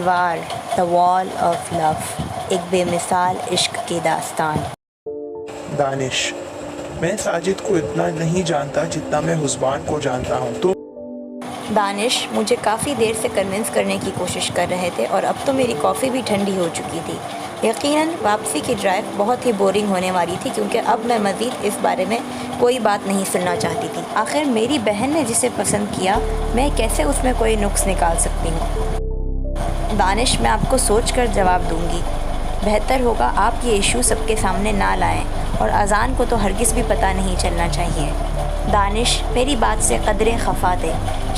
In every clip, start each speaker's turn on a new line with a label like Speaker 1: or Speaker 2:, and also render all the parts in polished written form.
Speaker 1: دیوار The Wall of Love، ایک بے مثال عشق کی داستان۔
Speaker 2: دانش، میں ساجد کو اتنا نہیں جانتا جتنا میں حسبان کو جانتا ہوں۔ تو
Speaker 1: دانش مجھے کافی دیر سے کنونس کرنے کی کوشش کر رہے تھے اور اب تو میری کافی بھی ٹھنڈی ہو چکی تھی۔ یقیناً واپسی کی ڈرائیو بہت ہی بورنگ ہونے والی تھی، کیونکہ اب میں مزید اس بارے میں کوئی بات نہیں سننا چاہتی تھی۔ آخر میری بہن نے جسے پسند کیا، میں کیسے اس میں کوئی نقص نکال سکتی ہوں؟ دانش، میں آپ کو سوچ کر جواب دوں گی۔ بہتر ہوگا آپ یہ ایشو سب کے سامنے نہ لائیں، اور اذان کو تو ہرگز بھی پتہ نہیں چلنا چاہیے۔ دانش میری بات سے قدرے خفا تھے،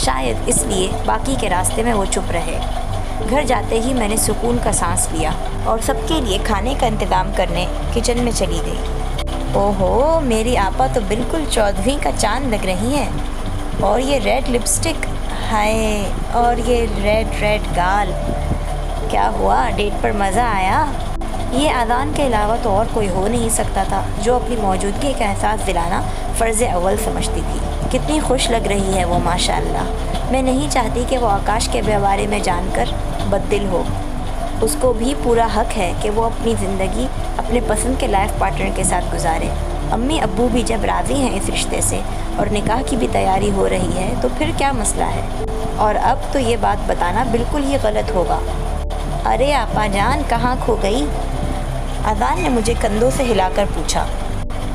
Speaker 1: شاید اس لیے باقی کے راستے میں وہ چپ رہے۔ گھر جاتے ہی میں نے سکون کا سانس لیا اور سب کے لیے کھانے کا انتظام کرنے کچن میں چلی گئی۔ اوہو، میری آپا تو بالکل 14ویں کا چاند لگ رہی ہیں۔ اور یہ ریڈ لپسٹک، ہائے، اور یہ ریڈ گال۔ کیا ہوا، ڈیٹ پر مزہ آیا؟ یہ اذان کے علاوہ تو اور کوئی ہو نہیں سکتا تھا جو اپنی موجودگی کا احساس دلانا فرض اول سمجھتی تھی۔ کتنی خوش لگ رہی ہے وہ، ماشاءاللہ۔ میں نہیں چاہتی کہ وہ آکاش کے بارے میں جان کر بددل ہو۔ اس کو بھی پورا حق ہے کہ وہ اپنی زندگی اپنے پسند کے لائف پارٹنر کے ساتھ گزارے۔ امی ابو بھی جب راضی ہیں اس رشتے سے اور نکاح کی بھی تیاری ہو رہی ہے تو پھر کیا مسئلہ ہے؟ اور اب تو یہ بات بتانا بالکل ہی غلط ہوگا۔ ارے آپا جان، کہاں کھو گئی؟ اذان نے مجھے کندھوں سے ہلا کر پوچھا۔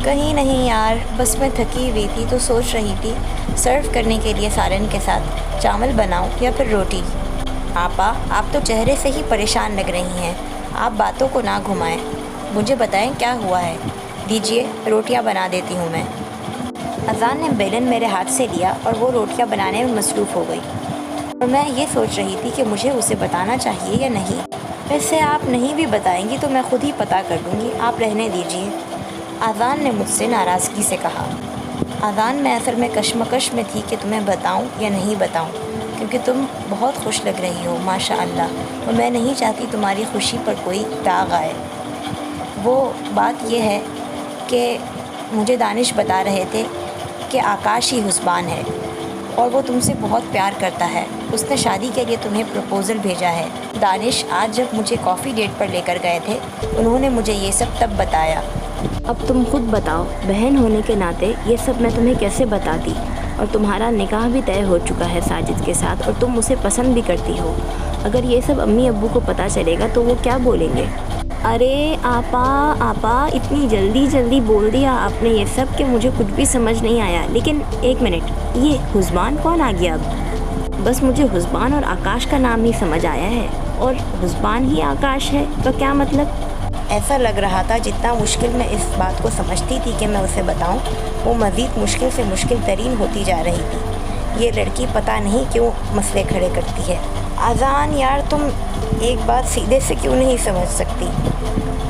Speaker 1: کہیں نہیں یار، بس میں تھکی ہوئی تھی تو سوچ رہی تھی سرو کرنے کے لیے سالن کے ساتھ چاول بناؤں یا پھر روٹی۔ آپا، آپ تو چہرے سے ہی پریشان لگ رہی ہیں، آپ باتوں کو نہ گھمائیں، مجھے بتائیں کیا ہوا ہے۔ دیجیے، روٹیاں بنا دیتی ہوں میں۔ اذان نے بیلن میرے ہاتھ سے لیا اور وہ روٹیاں بنانے میں مصروف ہو گئی، اور میں یہ سوچ رہی تھی کہ مجھے اسے بتانا چاہیے یا نہیں۔ ویسے آپ نہیں بھی بتائیں گی تو میں خود ہی پتہ کر لوں گی، آپ رہنے دیجیے، اذان نے مجھ سے ناراضگی سے کہا۔ اذان، میں اصل میں کشمکش میں تھی کہ تمہیں بتاؤں یا نہیں بتاؤں، کیونکہ تم بہت خوش لگ رہی ہو ماشاءاللہ، اور میں نہیں چاہتی تمہاری خوشی پر کوئی داغ آئے۔ وہ بات یہ ہے کہ مجھے دانش بتا رہے تھے کہ آکاش ہی حسبان ہے اور وہ تم سے بہت پیار کرتا ہے، اس نے شادی کے لیے تمہیں پروپوزل بھیجا ہے۔ دانش، آج جب مجھے کافی ڈیٹ پر لے کر گئے تھے انہوں نے مجھے یہ سب تب بتایا۔ اب تم خود بتاؤ، بہن ہونے کے ناطے یہ سب میں تمہیں کیسے بتاتی؟ اور تمہارا نکاح بھی طے ہو چکا ہے ساجد کے ساتھ، اور تم اسے پسند بھی کرتی ہو۔ اگر یہ سب امی ابو کو پتہ چلے گا تو وہ کیا بولیں گے؟ ارے آپا اتنی جلدی بول دیا آپ نے یہ سب کہ مجھے کچھ بھی سمجھ نہیں آیا۔ لیکن ایک منٹ، یہ حسبان کون آ گیا اب؟ بس مجھے حسبان اور آکاش کا نام ہی سمجھ آیا ہے، اور حسبان ہی آکاش ہے تو کیا مطلب؟ ایسا لگ رہا تھا جتنا مشکل میں اس بات کو سمجھتی تھی کہ میں اسے بتاؤں، وہ مزید مشکل سے مشکل ترین ہوتی جا رہی تھی۔ یہ لڑکی پتہ نہیں کیوں مسئلے کھڑے کرتی ہے۔ اذان یار، تم ایک بات سیدھے سے کیوں نہیں سمجھ سکتی؟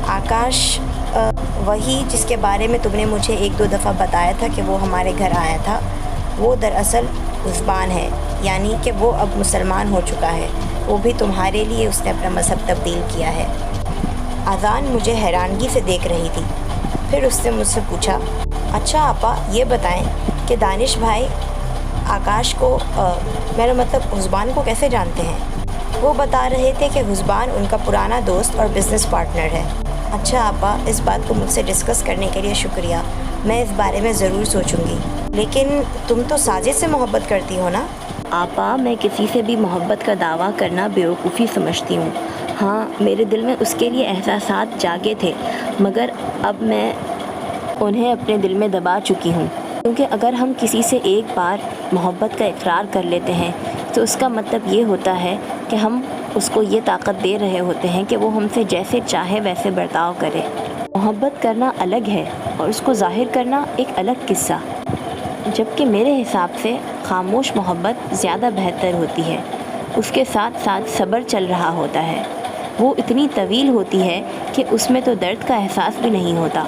Speaker 1: آکاش وہی جس کے بارے میں تم نے مجھے 1-2 دفعہ بتایا تھا کہ وہ ہمارے گھر آیا تھا، وہ دراصل حسبان ہے، یعنی کہ وہ اب مسلمان ہو چکا ہے، وہ بھی تمہارے لیے اس نے اپنا مذہب تبدیل کیا ہے۔ اذان مجھے حیرانگی سے دیکھ رہی تھی، پھر اس نے مجھ سے پوچھا، اچھا آپا یہ بتائیں کہ دانش بھائی آکاش کو میرا مطلب حسبان کو کیسے جانتے ہیں؟ وہ بتا رہے تھے کہ حسبان ان کا پرانا دوست اور بزنس پارٹنر ہے۔ اچھا آپا، اس بات کو مجھ سے ڈسکس کرنے کے لیے شکریہ، میں اس بارے میں ضرور سوچوں گی۔ لیکن تم تو ساجد سے محبت کرتی ہو نا؟ آپا، میں کسی سے بھی محبت کا دعویٰ کرنا بیوقوفی سمجھتی ہوں۔ ہاں، میرے دل میں اس کے لیے احساسات جاگے تھے، مگر اب میں انہیں اپنے دل میں دبا چکی ہوں، کیونکہ اگر ہم کسی سے ایک بار محبت کا اقرار کر لیتے ہیں تو اس کا مطلب یہ ہوتا ہے کہ ہم اس کو یہ طاقت دے رہے ہوتے ہیں کہ وہ ہم سے جیسے چاہے ویسے برتاؤ کرے۔ محبت کرنا الگ ہے اور اس کو ظاہر کرنا ایک الگ قصہ، جبکہ میرے حساب سے خاموش محبت زیادہ بہتر ہوتی ہے، اس کے ساتھ ساتھ صبر چل رہا ہوتا ہے، وہ اتنی طویل ہوتی ہے کہ اس میں تو درد کا احساس بھی نہیں ہوتا۔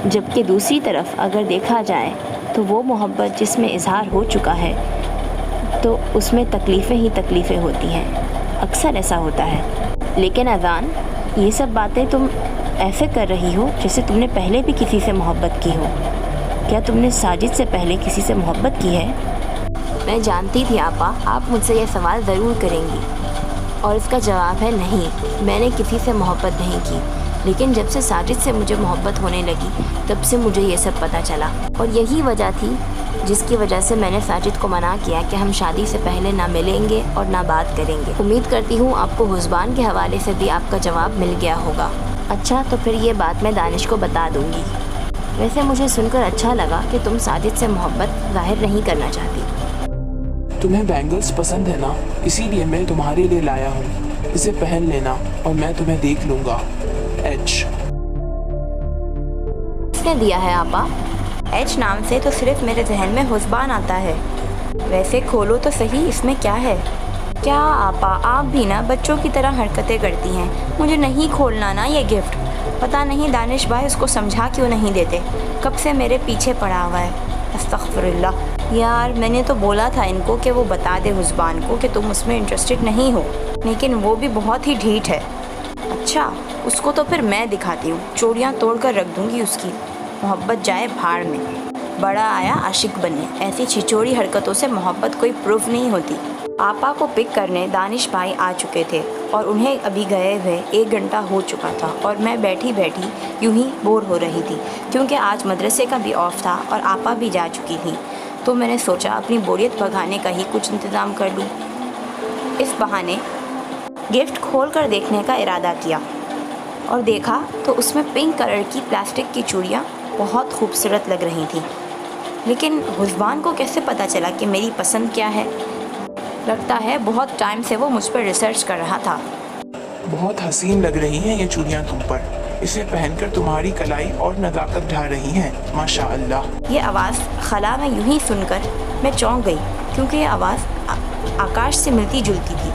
Speaker 1: جبکہ دوسری طرف اگر دیکھا جائے تو وہ محبت جس میں اظہار ہو چکا ہے تو اس میں تکلیفیں ہی تکلیفیں ہوتی ہیں، اکثر ایسا ہوتا ہے۔ لیکن اذان، یہ سب باتیں تم ایسے کر رہی ہو جیسے تم نے پہلے بھی کسی سے محبت کی ہو۔ کیا تم نے ساجد سے پہلے کسی سے محبت کی ہے؟ میں جانتی تھی آپا آپ مجھ سے یہ سوال ضرور کریں گی۔ اور اس کا جواب ہے نہیں، میں نے کسی سے محبت نہیں کی، لیکن جب سے ساجد سے مجھے محبت ہونے لگی تب سے مجھے یہ سب پتہ چلا، اور یہی وجہ تھی جس کی وجہ سے میں نے ساجد کو منع کیا کہ ہم شادی سے پہلے نہ ملیں گے اور نہ بات کریں گے۔ امید کرتی ہوں آپ کو حسبان کے حوالے سے بھی آپ کا جواب مل گیا ہوگا۔ اچھا، تو پھر یہ بات میں دانش کو بتا دوں گی۔ ویسے مجھے سن کر اچھا لگا کہ تم ساجد سے محبت ظاہر نہیں کرنا چاہتی۔
Speaker 2: تمہیں بینگلز پسند ہے نا، اسی لیے میں تمہارے لیے لایا ہوں، اسے پہن لینا اور میں تمہیں دیکھ لوں گا۔ ایچ
Speaker 1: کس نے دیا ہے آپا؟ ایچ نام سے تو صرف میرے ذہن میں حسبان آتا ہے۔ ویسے کھولو تو صحیح، اس میں کیا ہے؟ کیا آپا، آپ بھی نا بچوں کی طرح حرکتیں کرتی ہیں۔ مجھے نہیں کھولنا نا یہ گفٹ۔ پتہ نہیں دانش بھائی اس کو سمجھا کیوں نہیں دیتے، کب سے میرے پیچھے پڑا ہوا ہے۔ استغفر اللہ، یار میں نے تو بولا تھا ان کو کہ وہ بتا دے حسبان کو کہ تم اس میں انٹرسٹڈ نہیں ہو، لیکن وہ بھی بہت ہی ڈھیٹ ہے۔ اچھا، اس کو تو پھر میں دکھاتی ہوں، چوڑیاں توڑ کر رکھ دوں گی اس کی، محبت جائے بھاڑ میں۔ بڑا آیا عاشق بننے، ایسی چھچوڑی حرکتوں سے محبت کوئی پروف نہیں ہوتی۔ آپا کو پک کرنے دانش بھائی آ چکے تھے اور انہیں ابھی گئے ہوئے 1 گھنٹہ ہو چکا تھا، اور میں بیٹھی بیٹھی یوں ہی بور ہو رہی تھی کیونکہ آج مدرسے کا بھی آف تھا اور آپا بھی جا چکی تھی، تو میں نے سوچا اپنی بوریت بھگانے کا ہی کچھ انتظام کر لوں۔ اس بہانے گفٹ کھول کر دیکھنے کا ارادہ کیا اور دیکھا تو اس میں پنک کلر کی پلاسٹک کی چوڑیاں بہت خوبصورت لگ رہی تھیں، لیکن حسبان کو کیسے پتہ چلا کہ میری پسند کیا ہے؟ لگتا ہے بہت ٹائم سے وہ مجھ پر ریسرچ کر رہا تھا۔
Speaker 2: بہت حسین لگ رہی ہیں یہ چوڑیاں تم پر، اسے پہن کر تمہاری کلائی اور نزاکت ڈھا رہی ہیں، ماشاء اللہ۔
Speaker 1: یہ آواز خلا میں یوں ہی سن کر میں چونک گئی کیونکہ یہ آواز آکاش سے ملتی جلتی تھی۔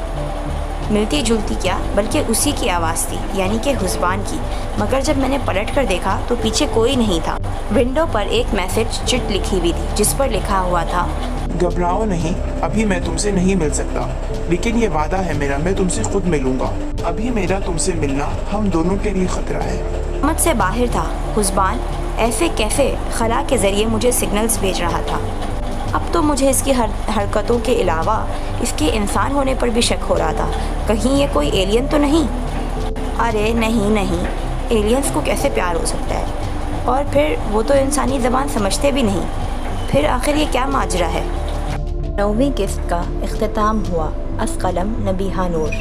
Speaker 1: ملتی جلتی کیا، بلکہ اسی کی آواز تھی، یعنی کہ حسبان کی، مگر جب میں نے پلٹ کر دیکھا تو پیچھے کوئی نہیں تھا۔ ونڈو پر ایک میسج چٹ لکھی ہوئی تھی جس پر لکھا ہوا تھا،
Speaker 2: گھبراؤ نہیں، ابھی میں تم سے نہیں مل سکتا، لیکن یہ وعدہ ہے میرا، میں تم سے خود ملوں گا۔ ابھی میرا تم سے ملنا ہم دونوں کے لیے خطرہ ہے۔
Speaker 1: سمجھ سے باہر تھا، حسبان ایسے کیسے خلا کے ذریعے مجھے سگنلز بھیج رہا تھا؟ اب تو مجھے اس کی حرکتوں کے علاوہ اس کے انسان ہونے پر بھی شک ہو رہا تھا، کہیں یہ کوئی ایلین تو نہیں؟ ارے نہیں، ایلینز کو کیسے پیار ہو سکتا ہے؟ اور پھر وہ تو انسانی زبان سمجھتے بھی نہیں، پھر آخر یہ کیا ماجرا ہے؟ 9ویں قسط کا اختتام ہوا۔ از قلم نبیہہ نور۔